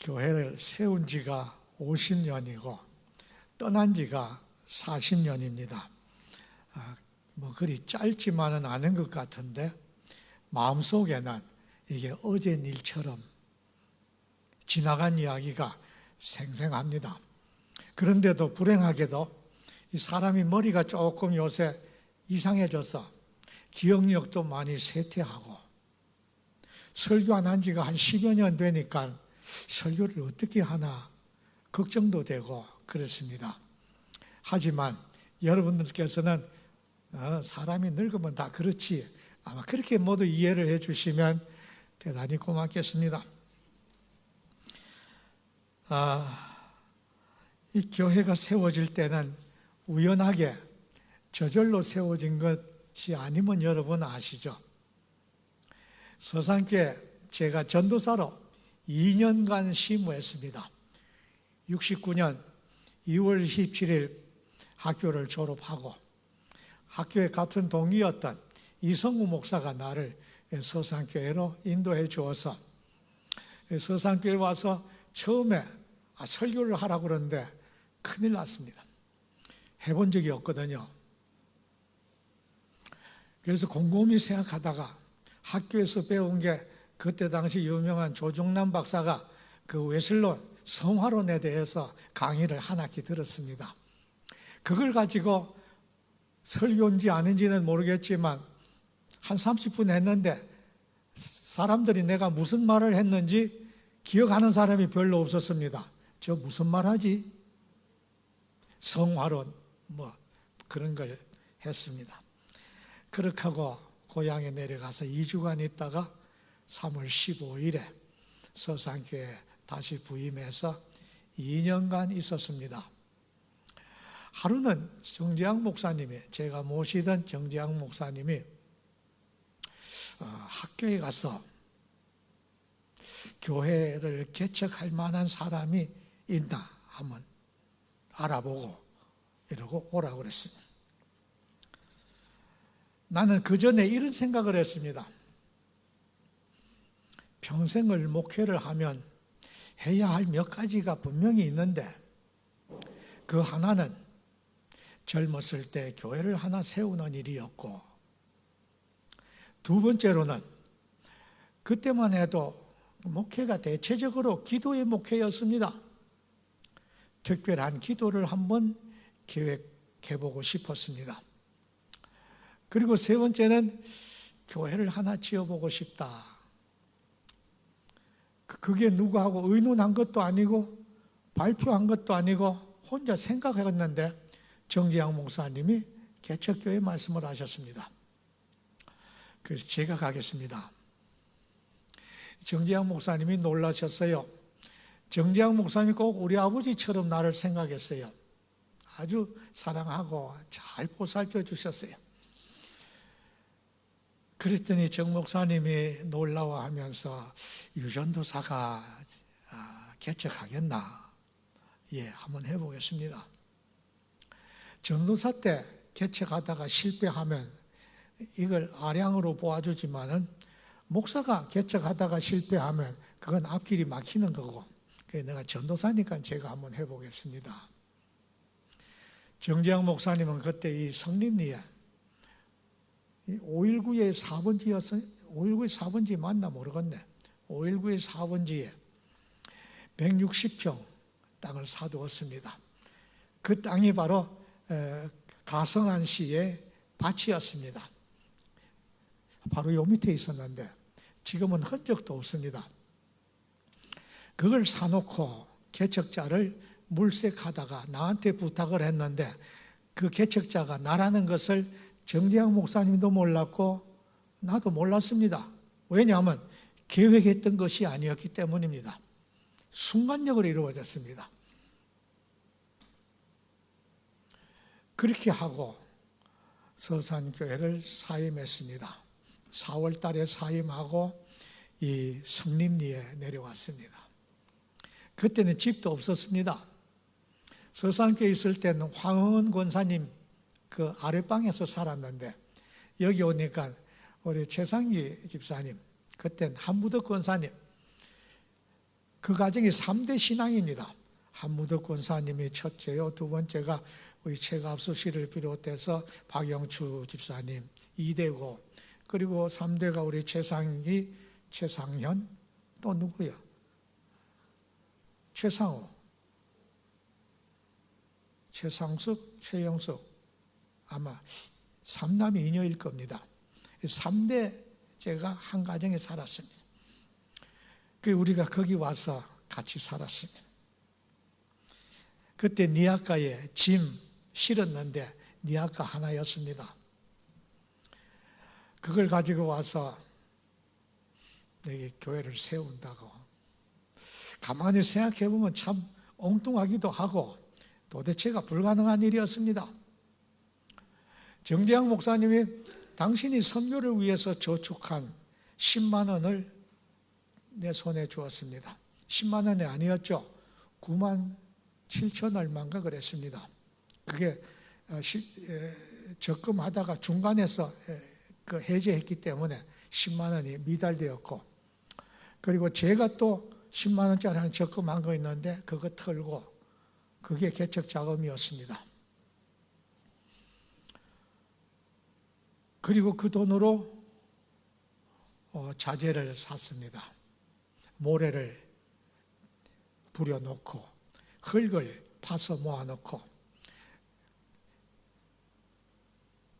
교회를 세운 지가 50년이고 떠난 지가 40년입니다. 뭐 그리 짧지만은 않은 것 같은데 마음속에는 이게 어제 일처럼 지나간 이야기가 생생합니다. 그런데도 불행하게도 이 사람이 머리가 조금 요새 이상해져서 기억력도 많이 쇠퇴하고 설교 안 한 지가 한 10여 년 되니까 설교를 어떻게 하나 걱정도 되고 그렇습니다. 하지만 여러분들께서는 사람이 늙으면 다 그렇지 아마 그렇게 모두 이해를 해 주시면 대단히 고맙겠습니다. 이 교회가 세워질 때는 우연하게 저절로 세워진 것이 아니면 여러분 아시죠? 서산교회 제가 전도사로 2년간 심우했습니다. 69년 2월 27일 학교를 졸업하고 학교에 같은 동기였던 이성우 목사가 나를 서산교회로 인도해 주어서 서산교회 와서 처음에 설교를 하라고 그러는데 큰일 났습니다. 해본 적이 없거든요. 그래서 곰곰이 생각하다가 학교에서 배운 게 그때 당시 유명한 조중남 박사가 그 웨슬론 성화론에 대해서 강의를 한 학기 들었습니다. 그걸 가지고 설교인지 아닌지는 모르겠지만 한 30분 했는데 사람들이 내가 무슨 말을 했는지 기억하는 사람이 별로 없었습니다. 저 무슨 말 하지? 성화론 뭐 그런 걸 했습니다. 그렇게 하고 고향에 내려가서 2주간 있다가 3월 15일에 서산교회에 다시 부임해서 2년간 있었습니다. 하루는 정재학 목사님이 제가 모시던 정재학 목사님이 학교에 가서 교회를 개척할 만한 사람이 있나 한번 알아보고 이러고 오라고 그랬습니다. 나는 그 전에 이런 생각을 했습니다. 평생을 목회를 하면 해야 할 몇 가지가 분명히 있는데 그 하나는 젊었을 때 교회를 하나 세우는 일이었고 두 번째로는 그때만 해도 목회가 대체적으로 기도의 목회였습니다. 특별한 기도를 한번 계획해보고 싶었습니다. 그리고 세 번째는 교회를 하나 지어보고 싶다. 그게 누구하고 의논한 것도 아니고 발표한 것도 아니고 혼자 생각했는데 정재학 목사님이 개척교회 말씀을 하셨습니다. 그래서 제가 가겠습니다. 정재학 목사님이 놀라셨어요. 정재학 목사님이 꼭 우리 아버지처럼 나를 생각했어요. 아주 사랑하고 잘 보살펴 주셨어요. 그랬더니 정 목사님이 놀라워하면서 유전도사가 개척하겠나? 예, 한번 해보겠습니다. 전도사 때 개척하다가 실패하면 이걸 아량으로 보아주지만은 목사가 개척하다가 실패하면 그건 앞길이 막히는 거고 그래서 내가 전도사니까 제가 한번 해보겠습니다. 정재학 목사님은 그때 이 성림리에 519의 4번지였어요. 519의 4번지 맞나 모르겠네. 519의 4번지에 160평 땅을 사두었습니다. 그 땅이 바로 가성안 시의 밭이었습니다. 바로 요 밑에 있었는데 지금은 흔적도 없습니다. 그걸 사놓고 개척자를 물색하다가 나한테 부탁을 했는데 그 개척자가 나라는 것을 정재학 목사님도 몰랐고 나도 몰랐습니다. 왜냐하면 계획했던 것이 아니었기 때문입니다. 순간적으로 이루어졌습니다. 그렇게 하고 서산교회를 사임했습니다. 4월 달에 사임하고 이 성림리에 내려왔습니다. 그때는 집도 없었습니다. 서산교회에 있을 때는 황흥은 권사님 그 아랫방에서 살았는데 여기 오니까 우리 최상기 집사님, 그땐 한무덕 권사님, 그 과정이 3대 신앙입니다. 한무덕 권사님이 첫째요. 두 번째가 우리 최갑수 씨를 비롯해서 박영추 집사님 2대고, 그리고 3대가 우리 최상희, 최상현, 또 누구야? 최상호, 최상숙, 최영숙, 아마 3남이 이녀일 겁니다. 3대제가 한 가정에 살았습니다. 우리가 거기 와서 같이 살았습니다. 그때 니아가에 짐 실었는데 니아가 하나였습니다. 그걸 가지고 와서 여기 교회를 세운다고. 가만히 생각해 보면 참 엉뚱하기도 하고 도대체가 불가능한 일이었습니다. 정재학 목사님이 당신이 선교를 위해서 저축한 10만 원을 내 손에 주었습니다. 10만 원이 아니었죠. 9만 7천 얼마인가 그랬습니다. 그게 적금하다가 중간에서 그 해제했기 때문에 10만 원이 미달되었고, 그리고 제가 또 10만 원짜리 한 적금한 거 있는데 그거 털고, 그게 개척 자금이었습니다. 그리고 그 돈으로 자재를 샀습니다. 모래를 부려놓고 흙을 파서 모아놓고,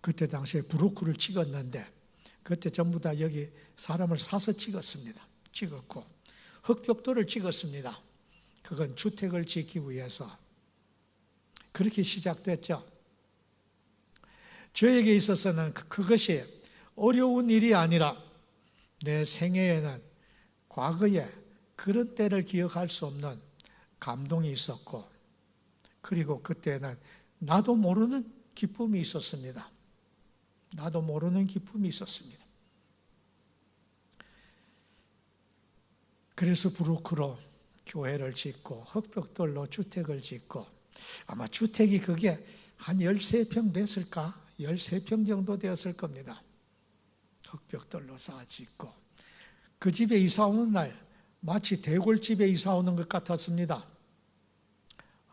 그때 당시에 브로크를 찍었는데 그때 전부 다 여기 사람을 사서 찍었습니다. 찍었고 흙벽돌을 찍었습니다. 그건 주택을 짓기 위해서. 그렇게 시작됐죠. 저에게 있어서는 그것이 어려운 일이 아니라 내 생애에는 과거에 그런 때를 기억할 수 없는 감동이 있었고, 그리고 그때는 나도 모르는 기쁨이 있었습니다. 나도 모르는 기쁨이 있었습니다. 그래서 브루크로 교회를 짓고 흙벽돌로 주택을 짓고, 아마 주택이 그게 한 13평 됐을까? 13평 정도 되었을 겁니다. 흙벽돌로 쌓아 짓고, 그 집에 이사 오는 날 마치 대골집에 이사 오는 것 같았습니다.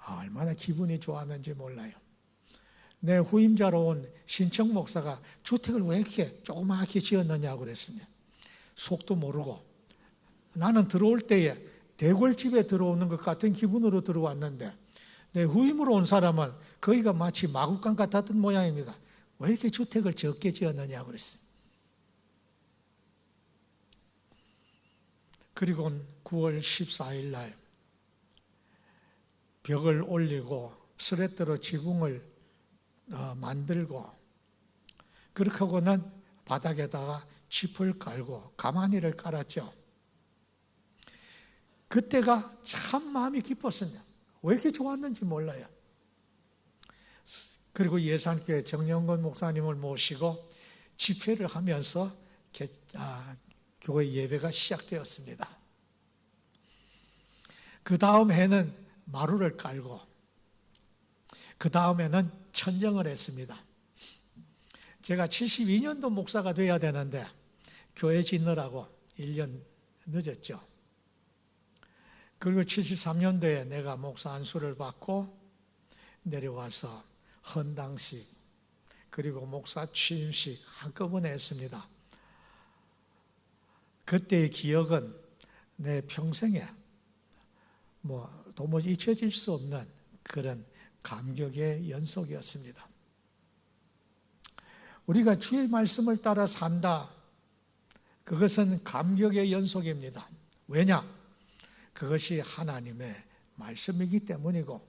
얼마나 기분이 좋았는지 몰라요. 내 후임자로 온 신청 목사가 주택을 왜 이렇게 조그맣게 지었느냐고 그랬습니다. 속도 모르고. 나는 들어올 때에 대골집에 들어오는 것 같은 기분으로 들어왔는데, 내 후임으로 온 사람은 거기가 마치 마구간 같았던 모양입니다. 왜 이렇게 주택을 적게 지었느냐고 그랬어요. 그리고 9월 14일 날 벽을 올리고 스레트로 지붕을 만들고, 그렇게 하고는 바닥에다가 칩을 깔고 가마니를 깔았죠. 그때가 참 마음이 기뻤습니다. 왜 이렇게 좋았는지 몰라요. 그리고 예산교회 정영건 목사님을 모시고 집회를 하면서 교회 예배가 시작되었습니다. 그 다음 해는 마루를 깔고, 그 다음에는 천정을 했습니다. 제가 72년도 목사가 돼야 되는데 교회 짓느라고 1년 늦었죠. 그리고 73년도에 내가 목사 안수를 받고 내려와서 헌당식, 그리고 목사 취임식 한꺼번에 했습니다. 그때의 기억은 내 평생에 도무지 잊혀질 수 없는 그런 감격의 연속이었습니다. 우리가 주의 말씀을 따라 산다, 그것은 감격의 연속입니다. 왜냐? 그것이 하나님의 말씀이기 때문이고,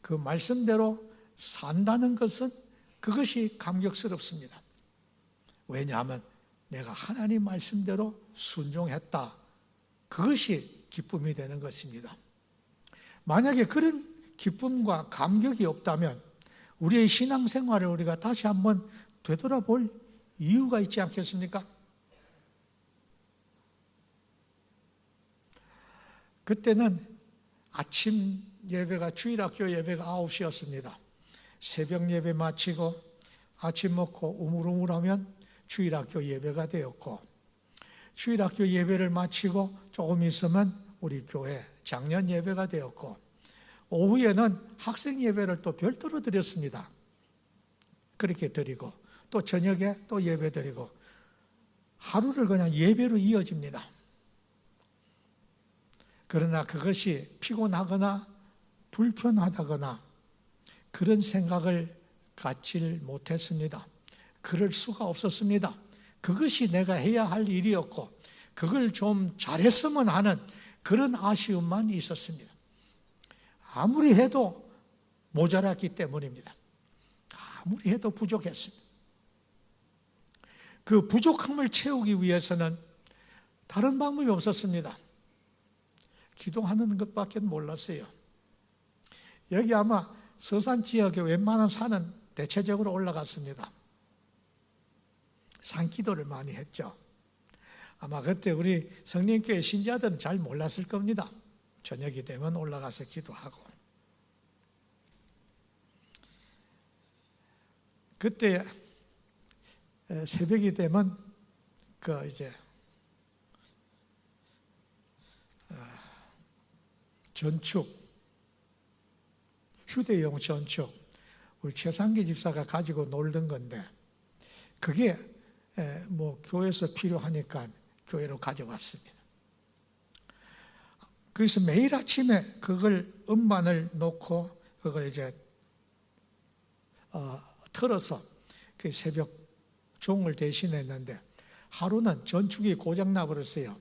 그 말씀대로 산다는 것은 그것이 감격스럽습니다. 왜냐하면 내가 하나님 말씀대로 순종했다, 그것이 기쁨이 되는 것입니다. 만약에 그런 기쁨과 감격이 없다면 우리의 신앙생활을 우리가 다시 한번 되돌아볼 이유가 있지 않겠습니까? 그때는 아침 예배가, 주일학교 예배가 9시였습니다. 새벽 예배 마치고 아침 먹고 우물우물하면 주일학교 예배가 되었고, 주일학교 예배를 마치고 조금 있으면 우리 교회 장년 예배가 되었고, 오후에는 학생 예배를 또 별도로 드렸습니다. 그렇게 드리고 또 저녁에 또 예배 드리고 하루를 그냥 예배로 이어집니다. 그러나 그것이 피곤하거나 불편하다거나 그런 생각을 갖질 못했습니다. 그럴 수가 없었습니다. 그것이 내가 해야 할 일이었고 그걸 좀 잘했으면 하는 그런 아쉬움만 있었습니다. 아무리 해도 모자랐기 때문입니다. 아무리 해도 부족했습니다. 그 부족함을 채우기 위해서는 다른 방법이 없었습니다. 기도하는 것밖에 몰랐어요. 여기 아마 서산 지역의 웬만한 산은 대체적으로 올라갔습니다. 산기도를 많이 했죠. 아마 그때 우리 성령교회 신자들은 잘 몰랐을 겁니다. 저녁이 되면 올라가서 기도하고. 그때 새벽이 되면 이제 전축, 휴대용 전축, 우리 최상기 집사가 가지고 놀던 건데 그게 뭐 교회에서 필요하니까 교회로 가져왔습니다. 그래서 매일 아침에 그걸 음반을 놓고 그걸 이제 틀어서 그 새벽 종을 대신했는데 하루는 전축이 고장나 버렸어요.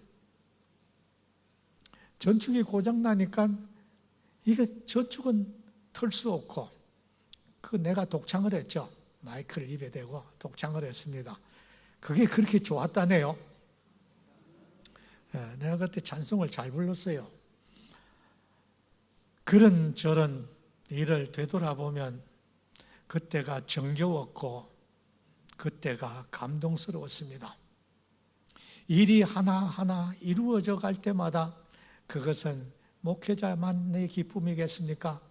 전축이 고장나니까 이게 전축은 틀 수 없고 내가 독창을 했죠. 마이크를 입에 대고 독창을 했습니다. 그게 그렇게 좋았다네요. 내가 그때 찬송을 잘 불렀어요. 그런 저런 일을 되돌아보면 그때가 정겨웠고 그때가 감동스러웠습니다. 일이 하나하나 이루어져 갈 때마다 그것은 목회자만의 기쁨이겠습니까?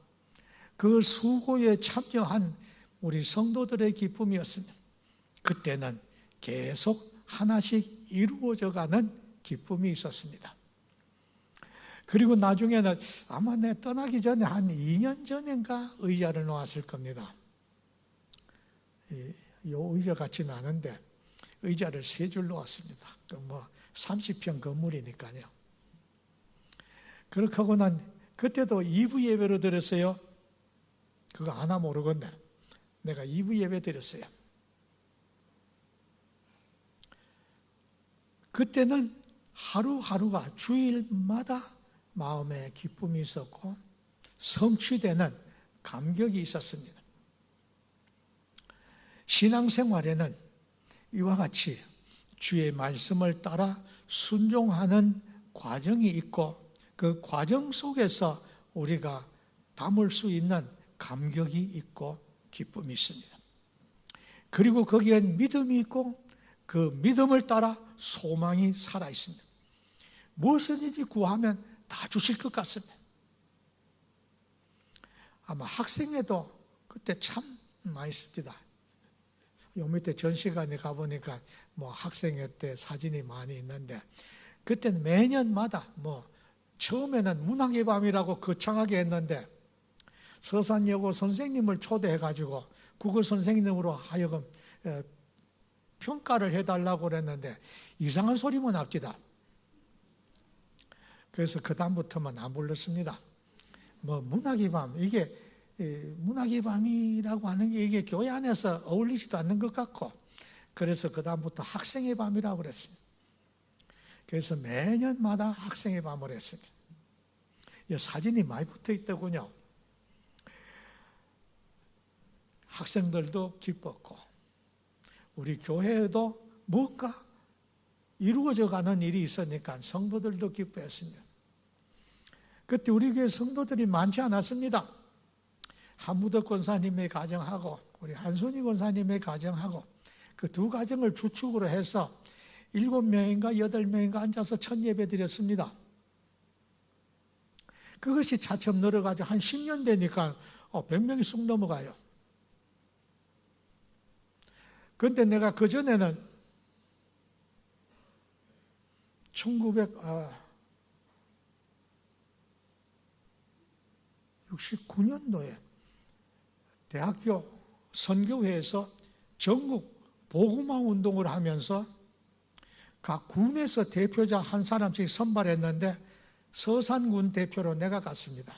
그 수고에 참여한 우리 성도들의 기쁨이었습니다. 그때는 계속 하나씩 이루어져 가는 기쁨이 있었습니다. 그리고 나중에는 아마 내 떠나기 전에 한 2년 전인가 의자를 놓았을 겁니다. 이 의자 같지는 않은데 의자를 3줄 놓았습니다. 뭐 30평 건물이니까요. 그렇게 하고 난 그때도 2부 예배로 드렸어요. 그거 하나 모르겠네. 내가 2부 예배 드렸어요. 그때는 하루하루가 주일마다 마음에 기쁨이 있었고 성취되는 감격이 있었습니다. 신앙생활에는 이와 같이 주의 말씀을 따라 순종하는 과정이 있고 그 과정 속에서 우리가 담을 수 있는 감격이 있고 기쁨이 있습니다. 그리고 거기엔 믿음이 있고 그 믿음을 따라 소망이 살아 있습니다. 무엇이든지 구하면 다 주실 것 같습니다. 아마 학생회도 그때 참 많습니다. 요 밑에 전시관에 가보니까 뭐 학생회 때 사진이 많이 있는데 그때는 매년마다 뭐 처음에는 문학의 밤이라고 거창하게 했는데 서산여고 선생님을 초대해가지고 국어 선생님으로 하여금 평가를 해달라고 그랬는데 이상한 소리만 합니다. 그래서 그 다음부터는 안 불렀습니다. 뭐 문학의 밤, 이게 문학의 밤이라고 하는 게 이게 교회 안에서 어울리지도 않는 것 같고 그래서 그 다음부터 학생의 밤이라고 그랬습니다. 그래서 매년마다 학생의 밤을 했습니다. 사진이 많이 붙어 있더군요. 학생들도 기뻤고 우리 교회에도 뭔가 이루어져 가는 일이 있으니까 성도들도 기뻐했습니다. 그때 우리 교회 성도들이 많지 않았습니다. 한무덕 권사님의 가정하고 우리 한순희 권사님의 가정하고 그 두 가정을 주축으로 해서 7명인가 8명인가 앉아서 첫 예배 드렸습니다. 그것이 차츰 늘어가지고 한 10년 되니까 100명이 쑥 넘어가요. 그런데 내가 그전에는 1900 69년도에 대학교 선교회에서 전국 복음화 운동을 하면서 각 군에서 대표자 한 사람씩 선발했는데 서산군 대표로 내가 갔습니다.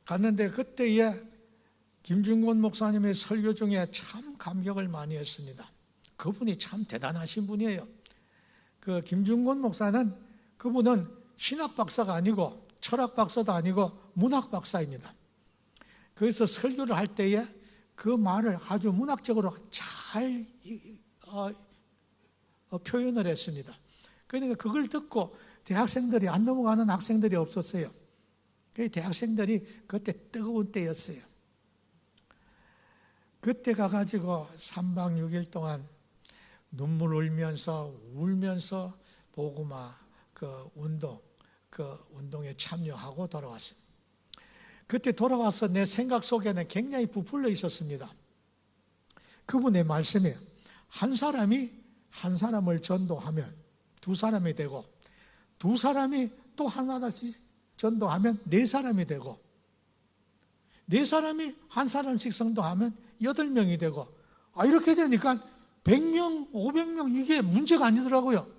갔는데 그때에 김중곤 목사님의 설교 중에 참 감격을 많이 했습니다. 그분이 참 대단하신 분이에요. 그 김중곤 목사는 그분은 신학 박사가 아니고 철학 박사도 아니고 문학 박사입니다. 그래서 설교를 할 때에 그 말을 아주 문학적으로 잘 표현을 했습니다. 그러니까 그걸 듣고 대학생들이 안 넘어가는 학생들이 없었어요. 그 대학생들이 그때 뜨거운 때였어요. 그때 가가지고 3박 6일 동안 눈물 울면서 복음화 운동에 참여하고 돌아왔습니다. 그때 돌아와서 내 생각 속에는 굉장히 부풀려 있었습니다. 그분의 말씀이 한 사람이 한 사람을 전도하면 두 사람이 되고, 두 사람이 또 하나씩 전도하면 네 사람이 되고, 네 사람이 한 사람씩 전도하면 8명이 되고, 이렇게 되니까 100명, 500명 이게 문제가 아니더라고요.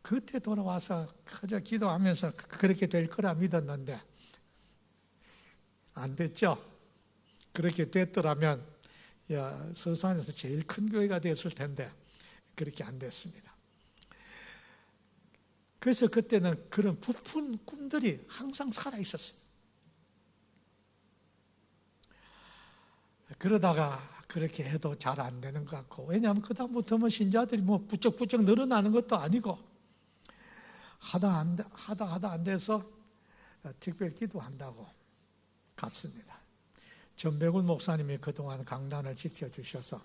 그때 돌아와서 그저 기도하면서 그렇게 될 거라 믿었는데 안 됐죠. 그렇게 됐더라면 서산에서 제일 큰 교회가 됐을 텐데 그렇게 안 됐습니다. 그래서 그때는 그런 부푼 꿈들이 항상 살아있었어요. 그러다가 그렇게 해도 잘 안 되는 것 같고, 왜냐하면 그다음부터는 신자들이 부쩍부쩍 늘어나는 것도 아니고 하다 안 돼서 특별 기도한다고 갔습니다. 전백운 목사님이 그동안 강단을 지켜주셔서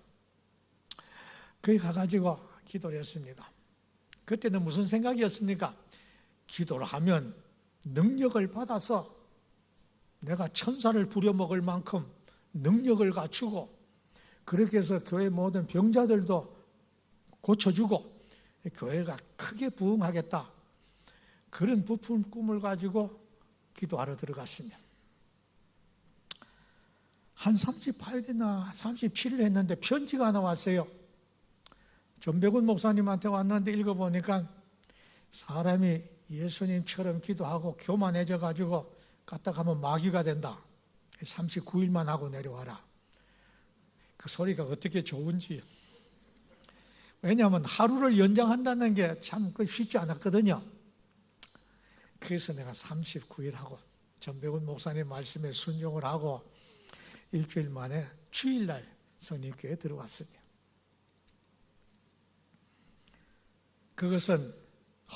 거기 가가지고 기도를 했습니다. 그때는 무슨 생각이었습니까? 기도를 하면 능력을 받아서 내가 천사를 부려먹을 만큼 능력을 갖추고, 그렇게 해서 교회 모든 병자들도 고쳐주고 교회가 크게 부흥하겠다, 그런 부푼 꿈을 가지고 기도하러 들어갔습니다. 한 38일이나 37일 했는데 편지가 하나 왔어요. 전백운 목사님한테 왔는데 읽어보니까 사람이 예수님처럼 기도하고 교만해져 가지고 갔다 가면 마귀가 된다. 39일만 하고 내려와라. 그 소리가 어떻게 좋은지. 왜냐하면 하루를 연장한다는 게 참 쉽지 않았거든요. 그래서 내가 39일 하고 전백운 목사님 말씀에 순종을 하고 일주일 만에 주일날 성령교회에 들어왔습니다. 그것은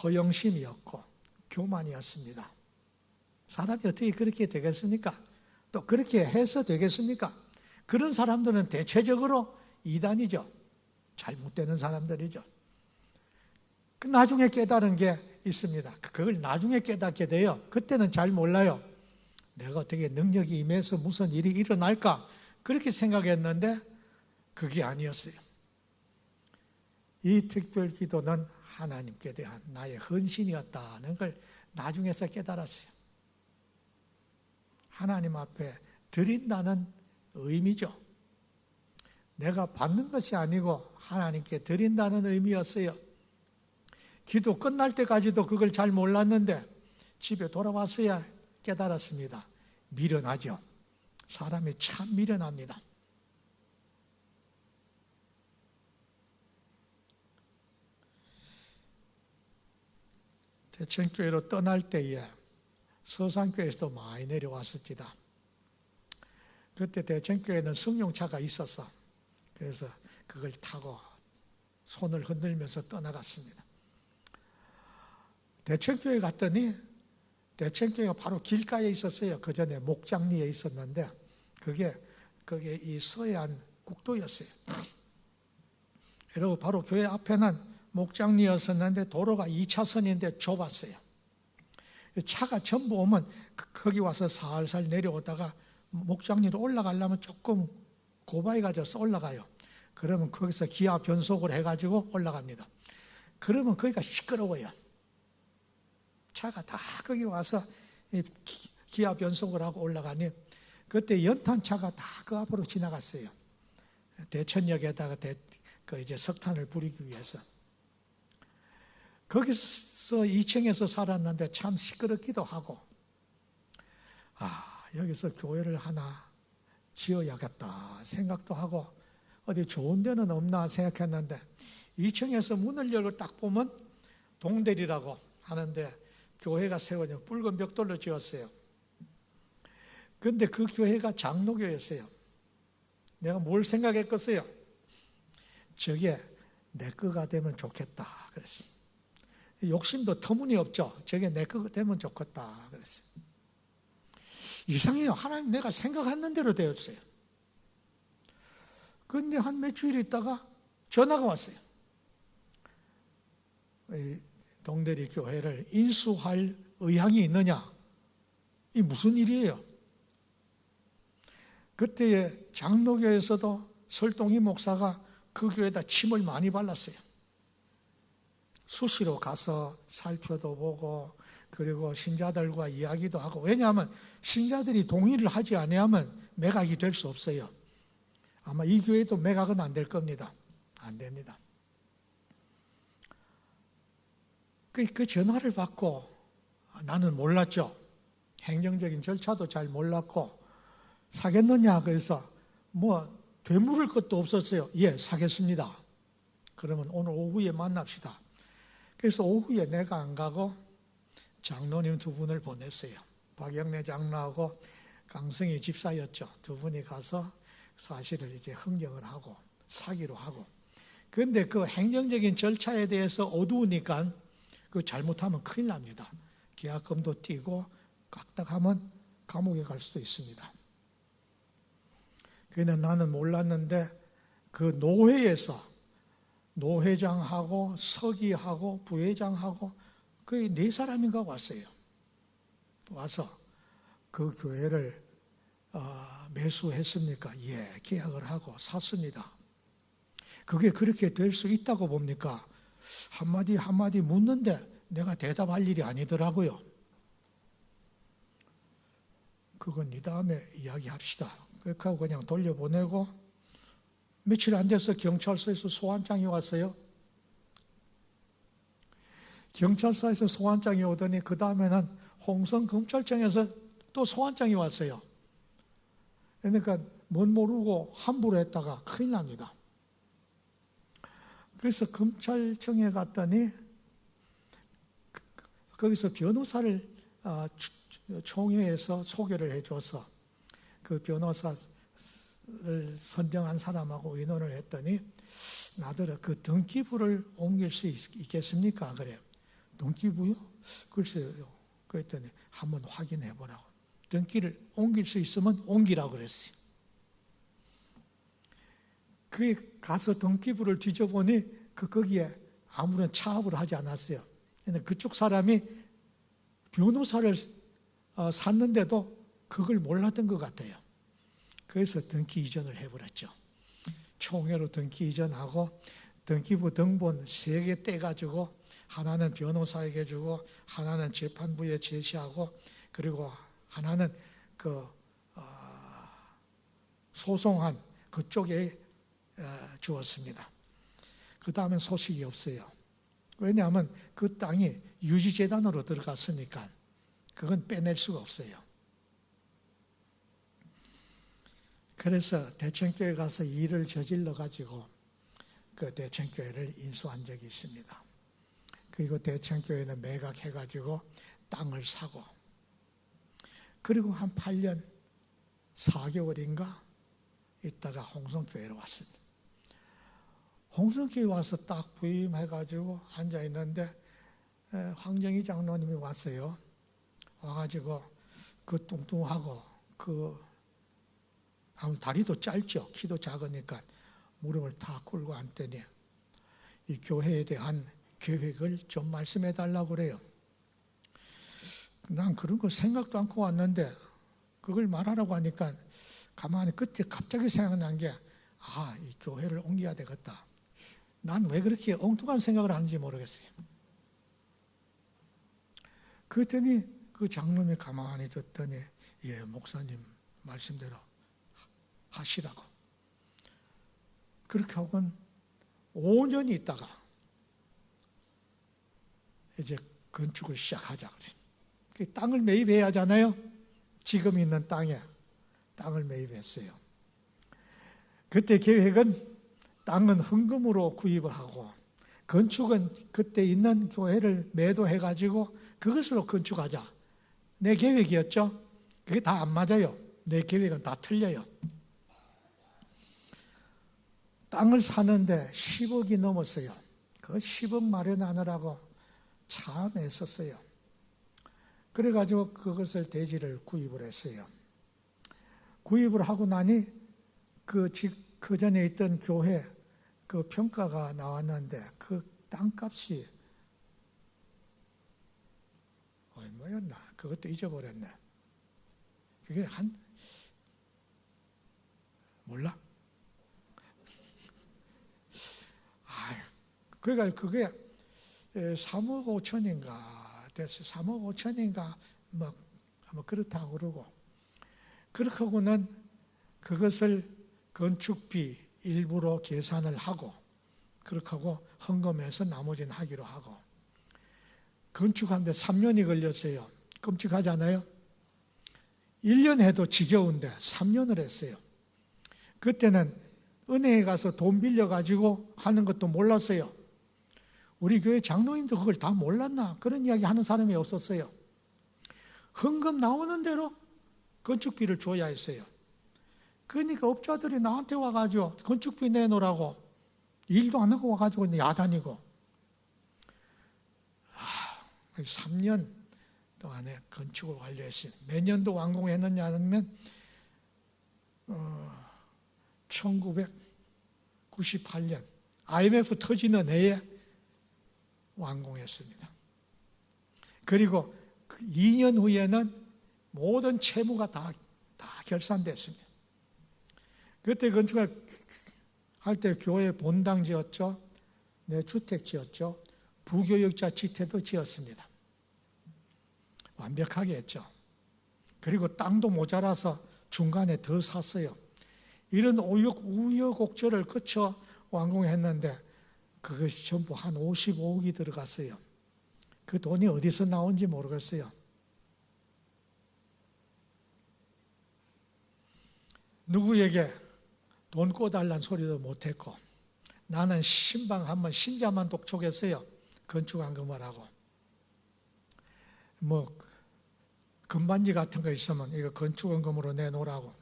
허영심이었고 교만이었습니다. 사람이 어떻게 그렇게 되겠습니까? 또 그렇게 해서 되겠습니까? 그런 사람들은 대체적으로 이단이죠. 잘못되는 사람들이죠. 나중에 깨달은 게 있습니다. 그걸 나중에 깨닫게 돼요. 그때는 잘 몰라요. 내가 어떻게 능력이 임해서 무슨 일이 일어날까? 그렇게 생각했는데 그게 아니었어요. 이 특별 기도는 하나님께 대한 나의 헌신이었다는 걸 나중에서 깨달았어요. 하나님 앞에 드린다는 의미죠. 내가 받는 것이 아니고 하나님께 드린다는 의미였어요. 기도 끝날 때까지도 그걸 잘 몰랐는데 집에 돌아왔어야 깨달았습니다. 미련하죠. 사람이 참 미련합니다. 대천교회로 떠날 때에 서산교회에서도 많이 내려왔습니다. 그때 대천교회는 승용차가 있어서 그래서 그걸 타고 손을 흔들면서 떠나갔습니다. 대천교회 갔더니 대천교회가 바로 길가에 있었어요. 그 전에 목장리에 있었는데 그게 이 서해안 국도였어요. 그리고 바로 교회 앞에는 목장리였었는데 도로가 2차선인데 좁았어요. 차가 전부 오면 거기 와서 살살 내려오다가 목장리로 올라가려면 조금 고바위 가져서 올라가요. 그러면 거기서 기아 변속을 해가지고 올라갑니다. 그러면 거기가 시끄러워요. 차가 다 거기 와서 기아 변속을 하고 올라가니 그때 연탄차가 다 그 앞으로 지나갔어요. 대천역에다가 이제 석탄을 뿌리기 위해서. 거기서 2층에서 살았는데 참 시끄럽기도 하고, 여기서 교회를 하나 지어야겠다 생각도 하고, 어디 좋은 데는 없나 생각했는데 2층에서 문을 열고 딱 보면 동대리라고 하는데 교회가 세워져 붉은 벽돌로 지었어요. 그런데 그 교회가 장로교였어요. 내가 뭘 생각했겠어요? 저게 내 거가 되면 좋겠다 그랬어요. 욕심도 터무니없죠. 저게 내 거가 되면 좋겠다 그랬어요. 이상해요. 하나님 내가 생각하는 대로 되었어요. 그런데 한 며칠 있다가 전화가 왔어요. 동대리 교회를 인수할 의향이 있느냐? 이 무슨 일이에요? 그때에 장로교에서도 설동희 목사가 그 교회에다 침을 많이 발랐어요. 수시로 가서 살펴도 보고 그리고 신자들과 이야기도 하고, 왜냐하면 신자들이 동의를 하지 아니하면 매각이 될 수 없어요. 아마 이 교회도 매각은 안 될 겁니다. 안 됩니다. 그 전화를 받고 나는 몰랐죠. 행정적인 절차도 잘 몰랐고, 사겠느냐 그래서 되물을 것도 없었어요. 예, 사겠습니다. 그러면 오늘 오후에 만납시다. 그래서 오후에 내가 안 가고 장로님 두 분을 보냈어요. 박영래 장로하고 강성희 집사였죠. 두 분이 가서 사실을 이제 흥정을 하고 사기로 하고. 그런데 그 행정적인 절차에 대해서 어두우니까 그 잘못하면 큰일 납니다. 계약금도 띄고 깍딱하면 감옥에 갈 수도 있습니다. 그런데 나는 몰랐는데 그 노회에서 노회장하고 서기하고 부회장하고 거의 4사람인가 왔어요. 와서 그 교회를 매수했습니까? 예, 계약을 하고 샀습니다. 그게 그렇게 될 수 있다고 봅니까? 한마디 한마디 묻는데 내가 대답할 일이 아니더라고요. 그건 이 다음에 이야기합시다. 그렇게 하고 그냥 돌려보내고 며칠 안 돼서 경찰서에서 소환장이 왔어요. 경찰서에서 소환장이 오더니 그 다음에는 홍성검찰청에서 또 소환장이 왔어요. 그러니까 뭔 모르고 함부로 했다가 큰일 납니다. 그래서 검찰청에 갔더니 거기서 변호사를 총회에서 소개를 해줘서 그 변호사를 선정한 사람하고 의논을 했더니 나더러 그 등기부를 옮길 수 있겠습니까? 그래요. 등기부요? 글쎄요. 그랬더니 한번 확인해 보라고. 등기를 옮길 수 있으면 옮기라고 그랬어요. 그 가서 등기부를 뒤져보니 거기에 아무런 차압을 하지 않았어요. 그쪽 사람이 변호사를 샀는데도 그걸 몰랐던 것 같아요. 그래서 등기 이전을 해버렸죠. 총회로 등기 이전하고 등기부 등본 3개 떼가지고 하나는 변호사에게 주고 하나는 재판부에 제시하고 그리고 하나는 소송한 그쪽에 주었습니다. 그 다음엔 소식이 없어요. 왜냐하면 그 땅이 유지재단으로 들어갔으니까 그건 빼낼 수가 없어요. 그래서 대천교회 가서 일을 저질러 가지고 그 대천교회를 인수한 적이 있습니다. 그리고 대천교회는 매각해 가지고 땅을 사고 그리고 한 8년 4개월인가 있다가 홍성교회로 왔습니다. 홍성교회 와서 딱 부임해 가지고 앉아 있는데 황정희 장로님이 왔어요. 와가지고 그 뚱뚱하고 다리도 짧죠. 키도 작으니까 무릎을 다 꿇고 앉더니 이 교회에 대한 계획을 좀 말씀해 달라고 그래요. 난 그런 거 생각도 않고 왔는데 그걸 말하라고 하니까 가만히 그때 갑자기 생각난 게 이 교회를 옮겨야 되겠다. 난 왜 그렇게 엉뚱한 생각을 하는지 모르겠어요. 그랬더니 그 장로님이 가만히 듣더니 예, 목사님 말씀대로 하시라고. 그렇게 하고는 5년이 있다가 이제 건축을 시작하자 그래요. 땅을 매입해야 하잖아요. 지금 있는 땅에 땅을 매입했어요. 그때 계획은 땅은 헌금으로 구입을 하고 건축은 그때 있는 교회를 매도해가지고 그것으로 건축하자. 내 계획이었죠. 그게 다 안 맞아요. 내 계획은 다 틀려요. 땅을 사는데 10억이 넘었어요. 그 10억 마련하느라고 참 애썼어요. 그래가지고 그것을 대지를 구입을 했어요. 구입을 하고 나니 그 전에 있던 교회 그 평가가 나왔는데 그 땅값이 얼마였나? 그것도 잊어버렸네. 그게 몰라? 그러니까 그게 3억 5천인가 됐어요. 3억 5천인가 뭐 그렇다고 그러고 그렇게 하고는 그것을 건축비 일부로 계산을 하고 그렇게 하고 헌금해서 나머지는 하기로 하고 건축하는데 3년이 걸렸어요. 끔찍하잖아요. 1년 해도 지겨운데 3년을 했어요. 그때는 은행에 가서 돈 빌려가지고 하는 것도 몰랐어요. 우리 교회 장로님도 그걸 다 몰랐나? 그런 이야기 하는 사람이 없었어요. 헌금 나오는 대로 건축비를 줘야 했어요. 그러니까 업자들이 나한테 와가지고 건축비 내놓으라고 일도 안 하고 와가지고 야단이고 3년 동안에 건축을 완료했어요. 몇 년도 완공했느냐 하면 1998년 IMF 터지는 해에 완공했습니다. 그리고 2년 후에는 모든 채무가 다 결산됐습니다. 그때 건축할 때 교회 본당 지었죠. 내 주택 지었죠. 부교역자 지태도 지었습니다. 완벽하게 했죠. 그리고 땅도 모자라서 중간에 더 샀어요. 이런 우여곡절을 거쳐 완공했는데 그것이 전부 한 55억이 들어갔어요. 그 돈이 어디서 나온지 모르겠어요. 누구에게 돈 꿔달라는 소리도 못했고 나는 신방 한번 신자만 독촉했어요. 건축한금을 하고 금반지 같은 거 있으면 이거 건축원금으로 내놓으라고.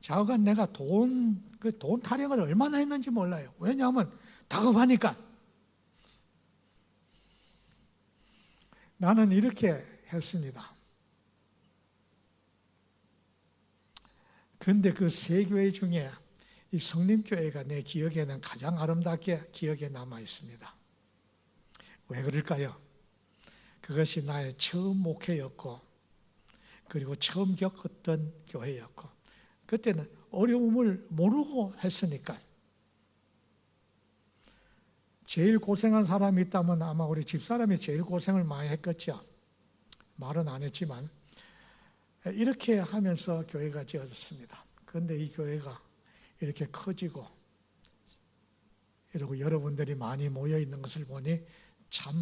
좌우간 내가 돈 타령을 얼마나 했는지 몰라요. 왜냐하면 다급하니까. 나는 이렇게 했습니다. 그런데 그 세 교회 중에 이 성림교회가 내 기억에는 가장 아름답게 기억에 남아 있습니다. 왜 그럴까요? 그것이 나의 처음 목회였고 그리고 처음 겪었던 교회였고 그때는 어려움을 모르고 했으니까 제일 고생한 사람이 있다면 아마 우리 집사람이 제일 고생을 많이 했겠죠. 말은 안 했지만 이렇게 하면서 교회가 지어졌습니다. 그런데 이 교회가 이렇게 커지고 이러고 여러분들이 많이 모여 있는 것을 보니 참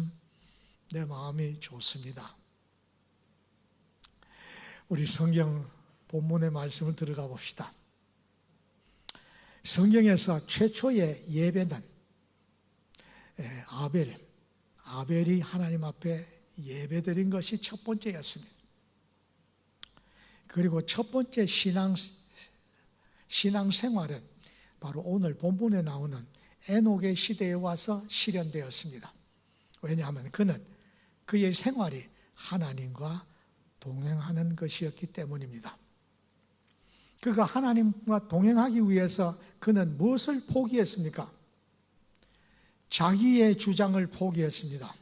내 마음이 좋습니다. 우리 성경 본문의 말씀을 들어가 봅시다. 성경에서 최초의 예배는 아벨이 하나님 앞에 예배드린 것이 첫 번째였습니다. 그리고 첫 번째 신앙생활은 바로 오늘 본문에 나오는 에녹의 시대에 와서 실현되었습니다. 왜냐하면 그는 그의 생활이 하나님과 동행하는 것이었기 때문입니다. 그가 하나님과 동행하기 위해서 그는 무엇을 포기했습니까? 자기의 주장을 포기했습니다.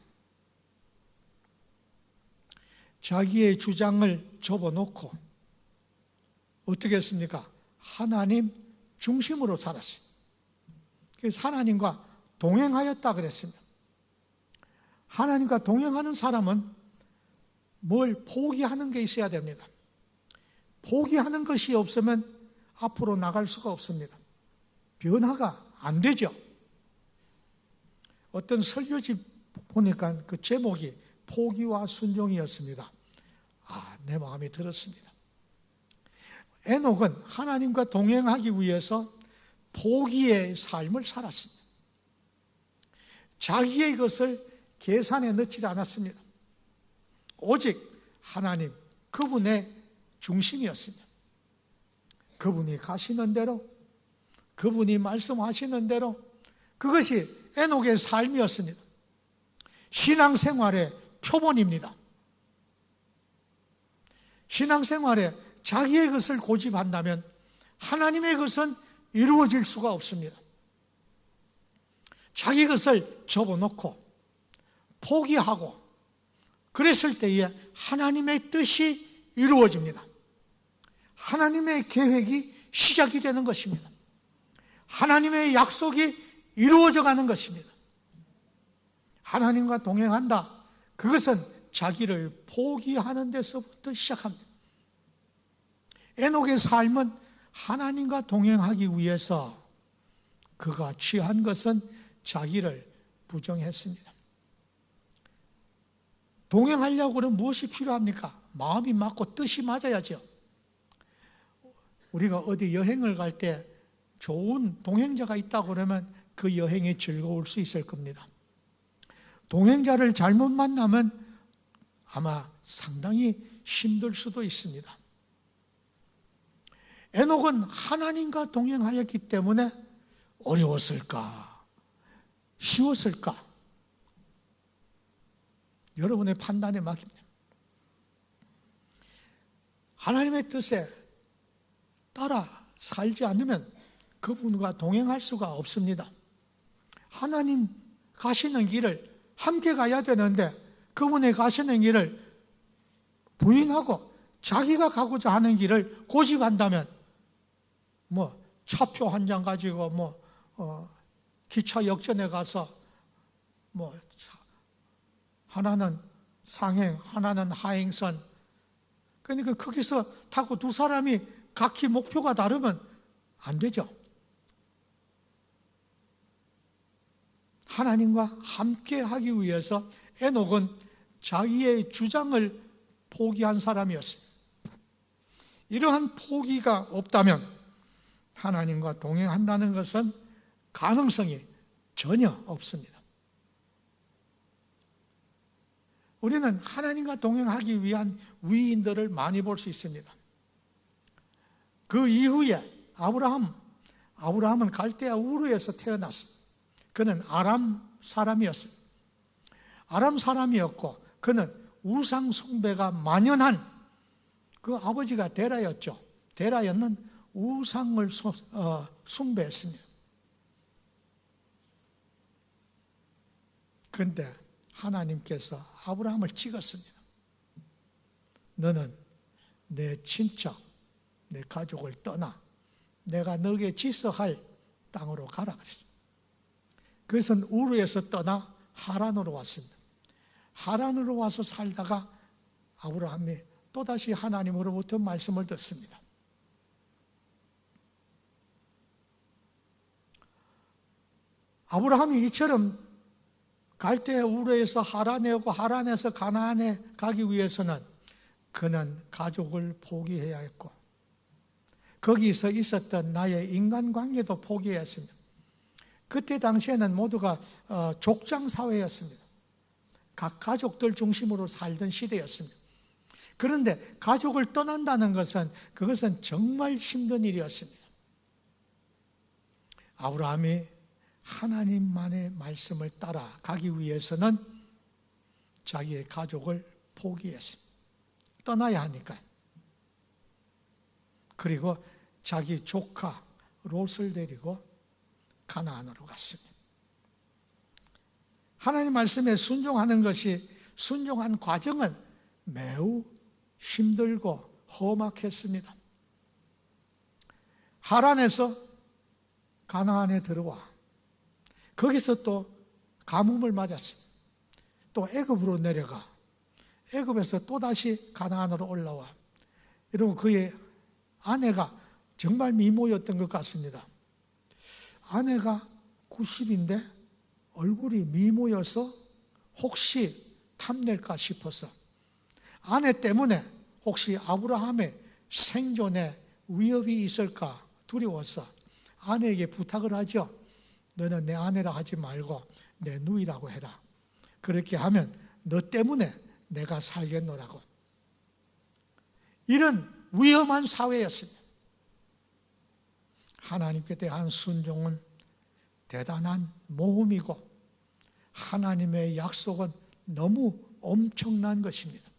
자기의 주장을 접어놓고 어떻게 했습니까? 하나님 중심으로 살았습니다. 그래서 하나님과 동행하였다 그랬습니다. 하나님과 동행하는 사람은 뭘 포기하는 게 있어야 됩니다. 포기하는 것이 없으면 앞으로 나갈 수가 없습니다. 변화가 안 되죠. 어떤 설교집 보니까 그 제목이 포기와 순종이었습니다. 내 마음에 들었습니다. 에녹은 하나님과 동행하기 위해서 포기의 삶을 살았습니다. 자기의 것을 계산에 넣지 않았습니다. 오직 하나님, 그분의 중심이었습니다. 그분이 가시는 대로, 그분이 말씀하시는 대로, 그것이 에녹의 삶이었습니다. 신앙생활의 표본입니다. 신앙생활에 자기의 것을 고집한다면 하나님의 것은 이루어질 수가 없습니다. 자기 것을 접어놓고 포기하고 그랬을 때에 하나님의 뜻이 이루어집니다. 하나님의 계획이 시작이 되는 것입니다. 하나님의 약속이 이루어져 가는 것입니다. 하나님과 동행한다. 그것은 자기를 포기하는 데서부터 시작합니다. 에녹의 삶은 하나님과 동행하기 위해서 그가 취한 것은 자기를 부정했습니다. 동행하려고 그러면 무엇이 필요합니까? 마음이 맞고 뜻이 맞아야죠. 우리가 어디 여행을 갈 때 좋은 동행자가 있다고 그러면 그 여행이 즐거울 수 있을 겁니다. 동행자를 잘못 만나면 아마 상당히 힘들 수도 있습니다. 에녹은 하나님과 동행하였기 때문에 어려웠을까? 쉬웠을까? 여러분의 판단에 맡깁니다. 하나님의 뜻에 따라 살지 않으면 그분과 동행할 수가 없습니다. 하나님 가시는 길을 함께 가야 되는데 그분의 가시는 길을 부인하고 자기가 가고자 하는 길을 고집한다면 차표 한 장 가지고 기차 역전에 가서 하나는 상행, 하나는 하행선. 그러니까 거기서 타고 두 사람이 각기 목표가 다르면 안 되죠. 하나님과 함께 하기 위해서 에녹은 자기의 주장을 포기한 사람이었습니다. 이러한 포기가 없다면 하나님과 동행한다는 것은 가능성이 전혀 없습니다. 우리는 하나님과 동행하기 위한 위인들을 많이 볼 수 있습니다. 그 이후에 아브라함은 갈대아 우르에서 태어났습니다. 그는 아람 사람이었습니다. 아람 사람이었고 그는 우상 숭배가 만연한 그 아버지가 데라였죠. 데라였는 우상을 숭배했습니다. 그런데 하나님께서 아브라함을 찍었습니다. 너는 내 친척, 내 가족을 떠나 내가 너에게 지서할 땅으로 가라 그랬습니다. 그래서 우르에서 떠나 하란으로 왔습니다. 하란으로 와서 살다가 아브라함이 또다시 하나님으로부터 말씀을 듣습니다. 아브라함이 이처럼 갈대아 우르에서 하란에 오고 하란에서 가나안에 가기 위해서는 그는 가족을 포기해야 했고 거기서 있었던 나의 인간관계도 포기해야 했습니다. 그때 당시에는 모두가 족장 사회였습니다. 각 가족들 중심으로 살던 시대였습니다. 그런데 가족을 떠난다는 그것은 정말 힘든 일이었습니다. 아브라함이 하나님만의 말씀을 따라 가기 위해서는 자기의 가족을 포기했습니다. 떠나야 하니까. 그리고 자기 조카 롯을 데리고 가나안으로 갔습니다. 하나님 말씀에 순종하는 순종한 과정은 매우 힘들고 험악했습니다. 하란에서 가나안에 들어와 거기서 또 가뭄을 맞았습니다. 또 애굽으로 내려가 애굽에서 또다시 가나안으로 올라와. 이러고 그의 아내가 정말 미모였던 것 같습니다. 아내가 90인데 얼굴이 미모여서 혹시 탐낼까 싶어서 아내 때문에 혹시 아브라함의 생존에 위협이 있을까 두려워서 아내에게 부탁을 하죠. 너는 내 아내라 하지 말고 내 누이라고 해라. 그렇게 하면 너 때문에 내가 살겠노라고. 이런 위험한 사회였습니다. 하나님께 대한 순종은 대단한 모험이고 하나님의 약속은 너무 엄청난 것입니다.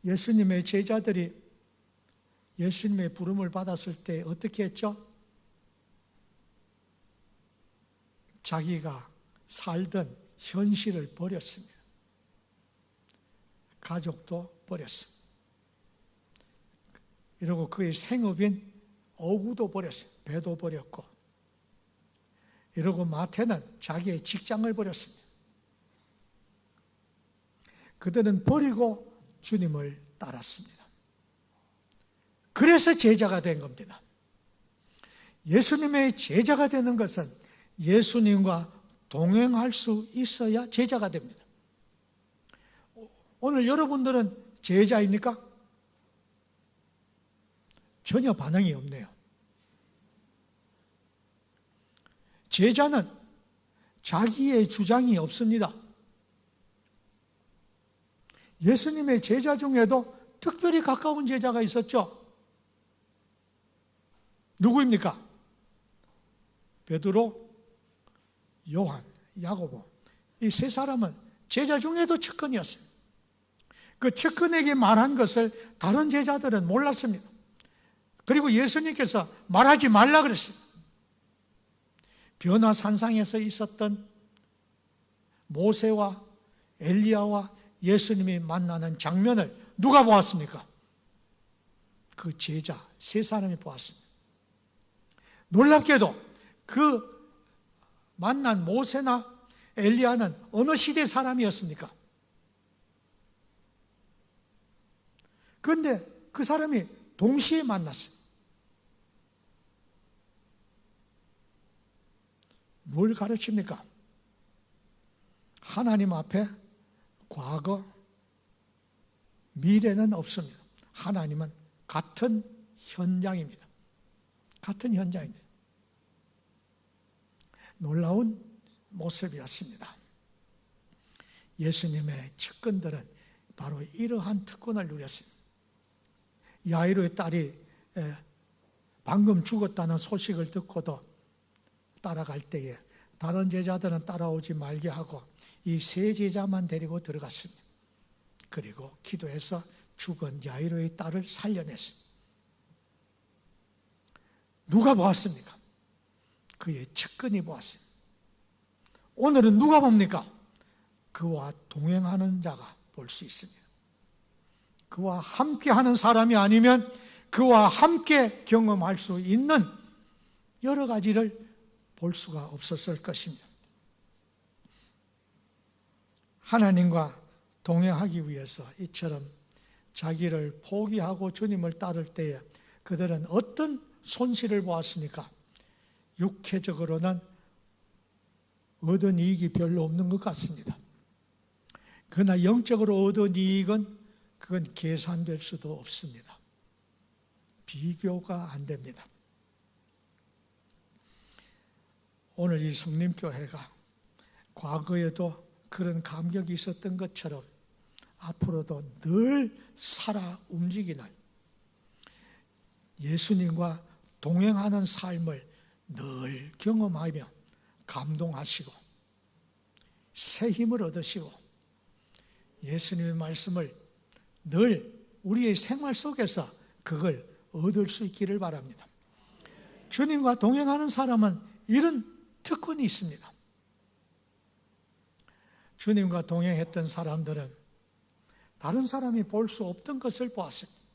예수님의 제자들이 예수님의 부름을 받았을 때 어떻게 했죠? 자기가 살던 현실을 버렸습니다. 가족도 버렸습니다. 이러고 그의 생업인 어구도 버렸어요. 배도 버렸고. 이러고 마태는 자기의 직장을 버렸습니다. 그들은 버리고 주님을 따랐습니다. 그래서 제자가 된 겁니다. 예수님의 제자가 되는 것은 예수님과 동행할 수 있어야 제자가 됩니다. 오늘 여러분들은 제자입니까? 전혀 반응이 없네요. 제자는 자기의 주장이 없습니다. 예수님의 제자 중에도 특별히 가까운 제자가 있었죠. 누구입니까? 베드로, 요한, 야고보. 이 세 사람은 제자 중에도 측근이었어요. 그 측근에게 말한 것을 다른 제자들은 몰랐습니다. 그리고 예수님께서 말하지 말라 그랬어요. 변화산상에서 있었던 모세와 엘리야와 예수님이 만나는 장면을 누가 보았습니까? 그 제자 세 사람이 보았습니다. 놀랍게도 그 만난 모세나 엘리야는 어느 시대 사람이었습니까? 그런데 그 사람이 동시에 만났어요. 뭘 가르칩니까? 하나님 앞에 과거, 미래는 없습니다. 하나님은 같은 현장입니다. 같은 현장입니다. 놀라운 모습이었습니다. 예수님의 측근들은 바로 이러한 특권을 누렸습니다. 야이로의 딸이 방금 죽었다는 소식을 듣고도 따라갈 때에 다른 제자들은 따라오지 말게 하고 이 세 제자만 데리고 들어갔습니다. 그리고 기도해서 죽은 야이로의 딸을 살려냈습니다. 누가 보았습니까? 그의 측근이 보았습니다. 오늘은 누가 봅니까? 그와 동행하는 자가 볼 수 있습니다. 그와 함께하는 사람이 아니면 그와 함께 경험할 수 있는 여러 가지를 볼 수가 없었을 것입니다. 하나님과 동행하기 위해서 이처럼 자기를 포기하고 주님을 따를 때에 그들은 어떤 손실을 보았습니까? 육체적으로는 얻은 이익이 별로 없는 것 같습니다. 그러나 영적으로 얻은 이익은 그건 계산될 수도 없습니다. 비교가 안 됩니다. 오늘 이 성림교회가 과거에도 그런 감격이 있었던 것처럼 앞으로도 늘 살아 움직이는 예수님과 동행하는 삶을 늘 경험하며 감동하시고 새 힘을 얻으시고 예수님의 말씀을 늘 우리의 생활 속에서 그걸 얻을 수 있기를 바랍니다. 주님과 동행하는 사람은 이런 특권이 있습니다. 주님과 동행했던 사람들은 다른 사람이 볼 수 없던 것을 보았습니다.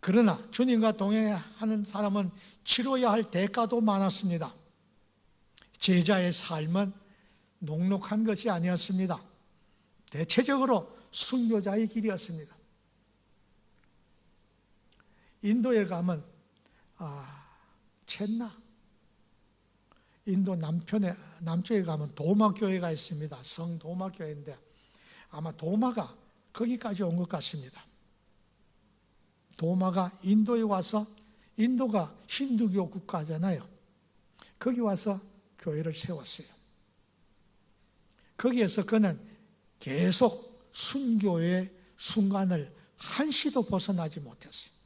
그러나 주님과 동행하는 사람은 치러야 할 대가도 많았습니다. 제자의 삶은 녹록한 것이 아니었습니다. 대체적으로 순교자의 길이었습니다. 인도에 가면 첸나, 인도 남쪽에 가면 도마교회가 있습니다. 성도마교회인데 아마 도마가 거기까지 온 것 같습니다. 도마가 인도에 와서, 인도가 힌두교 국가잖아요. 거기 와서 교회를 세웠어요. 거기에서 그는 계속 순교의 순간을 한시도 벗어나지 못했어요.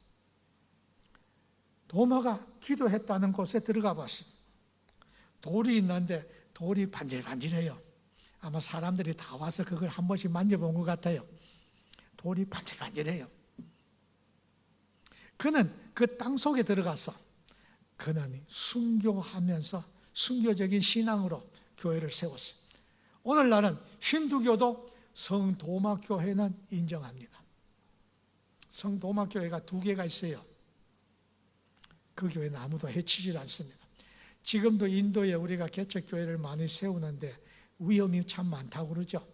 도마가 기도했다는 곳에 들어가 봤습니다. 돌이 있는데 돌이 반질반질해요. 아마 사람들이 다 와서 그걸 한 번씩 만져본 것 같아요. 돌이 반질반질해요. 그는 그 땅 속에 들어가서 그는 순교하면서 순교적인 신앙으로 교회를 세웠어요. 오늘날은 힌두교도 성도마교회는 인정합니다. 성도마교회가 2개가 있어요. 그 교회는 아무도 해치질 않습니다. 지금도 인도에 우리가 개척교회를 많이 세우는데 위험이 참 많다고 그러죠.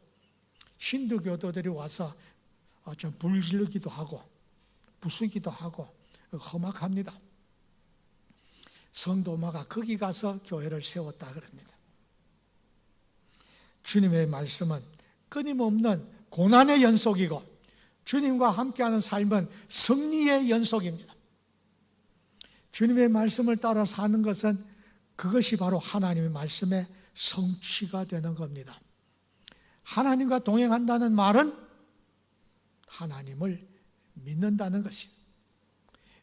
힌두교도들이 와서 좀 불지르기도 하고 부수기도 하고 험악합니다. 성도마가 거기 가서 교회를 세웠다 그럽니다. 주님의 말씀은 끊임없는 고난의 연속이고 주님과 함께하는 삶은 승리의 연속입니다. 주님의 말씀을 따라 사는 것은 그것이 바로 하나님의 말씀의 성취가 되는 겁니다. 하나님과 동행한다는 말은 하나님을 믿는다는 것입니다.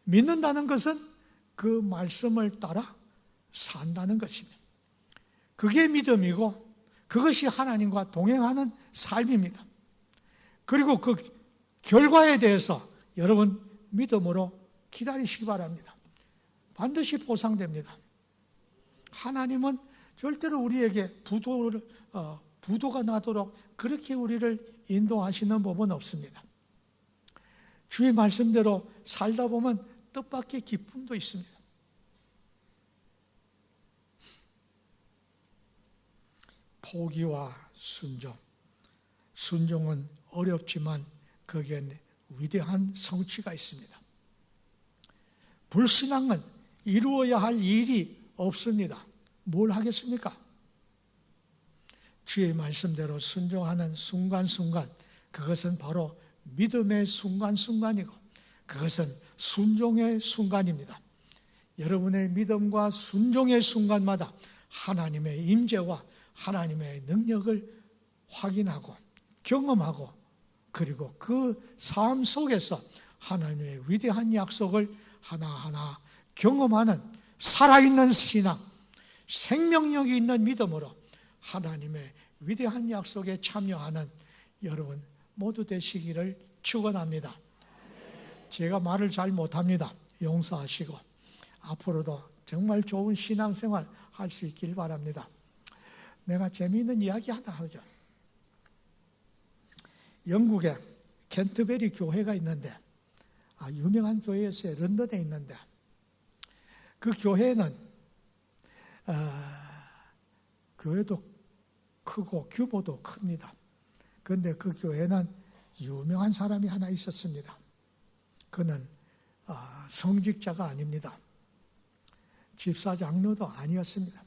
믿는다는 것은 그 말씀을 따라 산다는 것입니다. 그게 믿음이고 그것이 하나님과 동행하는 삶입니다. 그리고 그 결과에 대해서 여러분 믿음으로 기다리시기 바랍니다. 반드시 보상됩니다. 하나님은 절대로 우리에게 부도가 나도록 그렇게 우리를 인도하시는 법은 없습니다. 주의 말씀대로 살다 보면 뜻밖의 기쁨도 있습니다. 포기와 순종. 순종은 어렵지만 거기엔 위대한 성취가 있습니다. 불신앙은 이루어야 할 일이 없습니다. 뭘 하겠습니까? 주의 말씀대로 순종하는 순간순간, 그것은 바로 믿음의 순간순간이고 그것은 순종의 순간입니다. 여러분의 믿음과 순종의 순간마다 하나님의 임재와 하나님의 능력을 확인하고 경험하고 그리고 그 삶 속에서 하나님의 위대한 약속을 하나하나 경험하는 살아있는 신앙, 생명력이 있는 믿음으로 하나님의 위대한 약속에 참여하는 여러분 모두 되시기를 축원합니다. 제가 말을 잘 못합니다. 용서하시고 앞으로도 정말 좋은 신앙생활 할 수 있길 바랍니다. 내가 재미있는 이야기 하나 하죠. 영국에 캔터베리 교회가 있는데 유명한 교회였어요. 런던에 있는데 그 교회는 교회도 크고 규모도 큽니다. 그런데 그 교회는 유명한 사람이 하나 있었습니다. 그는 성직자가 아닙니다. 집사 장로도 아니었습니다.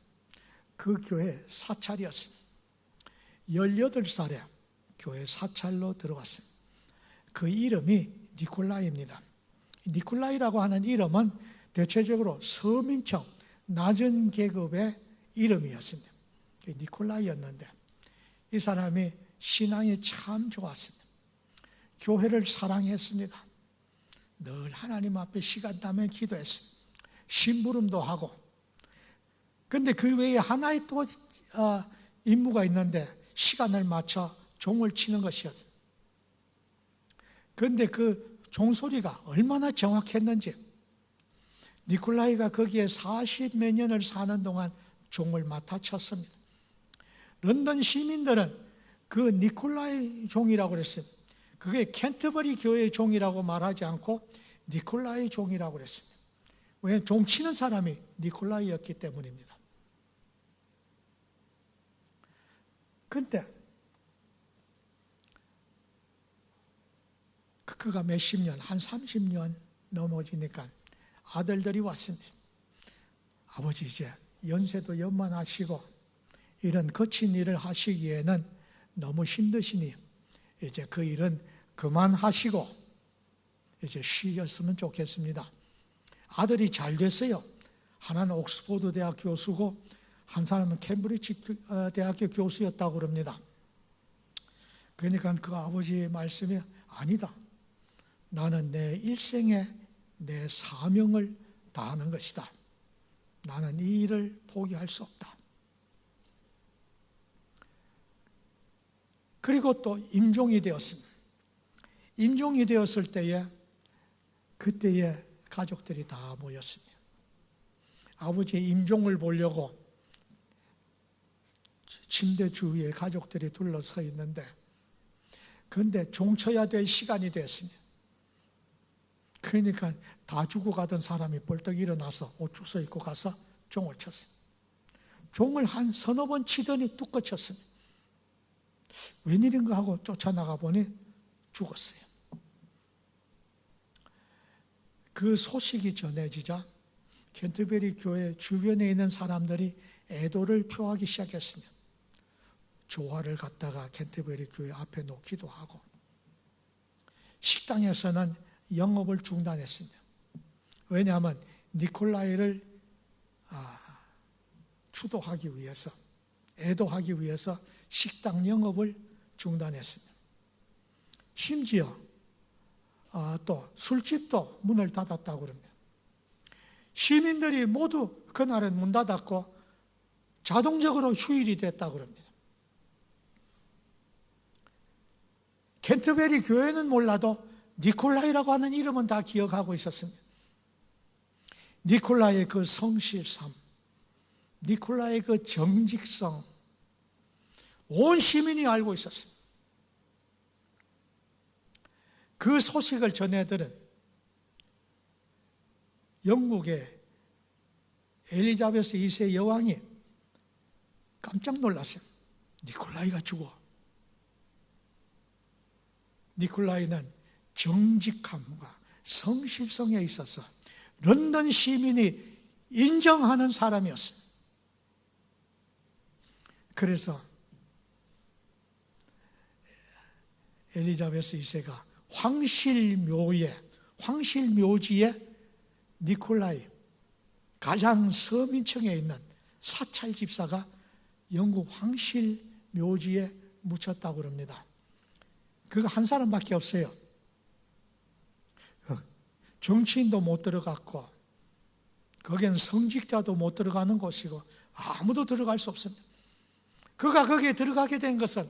그 교회 사찰이었습니다. 18살에 교회 사찰로 들어갔습니다. 그 이름이 니콜라이입니다. 니콜라이라고 하는 이름은 대체적으로 서민층, 낮은 계급의 이름이었습니다. 니콜라이였는데 이 사람이 신앙이 참 좋았습니다. 교회를 사랑했습니다. 늘 하나님 앞에 시간 나면 기도했습니다. 심부름도 하고. 그런데 그 외에 하나의 또 임무가 있는데 시간을 맞춰 종을 치는 것이었어요. 그런데 그 종소리가 얼마나 정확했는지 니콜라이가 거기에 40몇 년을 사는 동안 종을 맡아 쳤습니다. 런던 시민들은 그 니콜라이 종이라고 그랬어요. 그게 캔터버리 교회의 종이라고 말하지 않고 니콜라이 종이라고 그랬습니다. 왜? 종 치는 사람이 니콜라이였기 때문입니다. 근데 그가 몇십 년, 한 30년 넘어지니까 아들들이 왔습니다. 아버지, 이제 연세도 연만하시고 이런 거친 일을 하시기에는 너무 힘드시니 이제 그 일은 그만하시고 이제 쉬셨으면 좋겠습니다. 아들이 잘 됐어요. 하나는 옥스포드 대학 교수고 한 사람은 캠브리지 대학교 교수였다고 그럽니다. 그러니까 그 아버지의 말씀이 아니다. 나는 내 일생에 내 사명을 다하는 것이다. 나는 이 일을 포기할 수 없다. 그리고 또 임종이 되었습니다. 임종이 되었을 때에 그때에 가족들이 다 모였습니다. 아버지의 임종을 보려고 침대 주위에 가족들이 둘러서 있는데 그런데 종쳐야 될 시간이 됐습니다. 그러니까 다 죽어가던 사람이 벌떡 일어나서 옷 주워 입고 가서 종을 쳤어요. 종을 한 서너 번 치더니 뚝 꺼쳤습니다. 웬일인가 하고 쫓아나가 보니 죽었어요. 그 소식이 전해지자 캔터베리 교회 주변에 있는 사람들이 애도를 표하기 시작했습니다. 조화를 갖다가 캔터베리 교회 앞에 놓기도 하고 식당에서는 영업을 중단했습니다. 왜냐하면 니콜라이를 추도하기 위해서, 애도하기 위해서 식당 영업을 중단했습니다. 심지어 또 술집도 문을 닫았다고 그럽니다. 시민들이 모두 그날은 문 닫았고 자동적으로 휴일이 됐다고 그럽니다. 캔터베리 교회는 몰라도 니콜라이라고 하는 이름은 다 기억하고 있었습니다. 니콜라이의 그 성실함, 니콜라이의 그 정직성, 온 시민이 알고 있었습니다. 그 소식을 전해들은 영국의 엘리자베스 2세 여왕이 깜짝 놀랐어요. 니콜라이가 죽어. 니콜라이는 정직함과 성실성에 있어서 런던 시민이 인정하는 사람이었습니다. 그래서 엘리자베스 2세가 황실묘지에 니콜라이 가장 서민층에 있는 사찰 집사가 영국 황실묘지에 묻혔다고 합니다. 그거 한 사람밖에 없어요. 정치인도 못 들어갔고 거기는 성직자도 못 들어가는 곳이고 아무도 들어갈 수 없습니다. 그가 거기에 들어가게 된 것은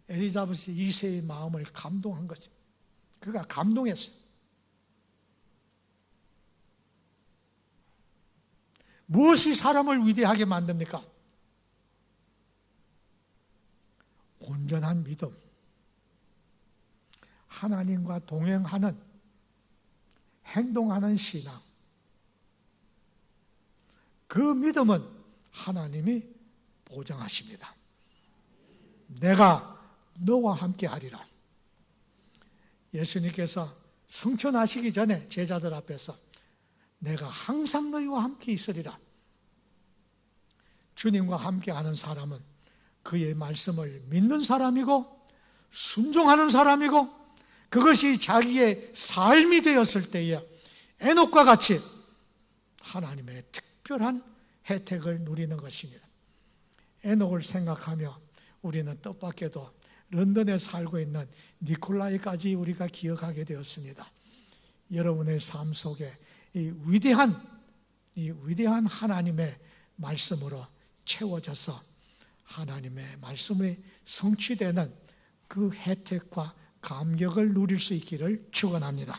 엘리자베스 2세의 마음을 감동한 거죠. 그가 감동했어요. 무엇이 사람을 위대하게 만듭니까? 온전한 믿음, 하나님과 동행하는 행동하는 신앙. 그 믿음은 하나님이 보장하십니다. 내가 너와 함께 하리라. 예수님께서 승천하시기 전에 제자들 앞에서 내가 항상 너희와 함께 있으리라. 주님과 함께 하는 사람은 그의 말씀을 믿는 사람이고 순종하는 사람이고 그것이 자기의 삶이 되었을 때에 에녹과 같이 하나님의 특별한 혜택을 누리는 것입니다. 에녹을 생각하며 우리는 뜻밖에도 런던에 살고 있는 니콜라이까지 우리가 기억하게 되었습니다. 여러분의 삶 속에 이 위대한 하나님의 말씀으로 채워져서 하나님의 말씀이 성취되는 그 혜택과 감격을 누릴 수 있기를 축원합니다.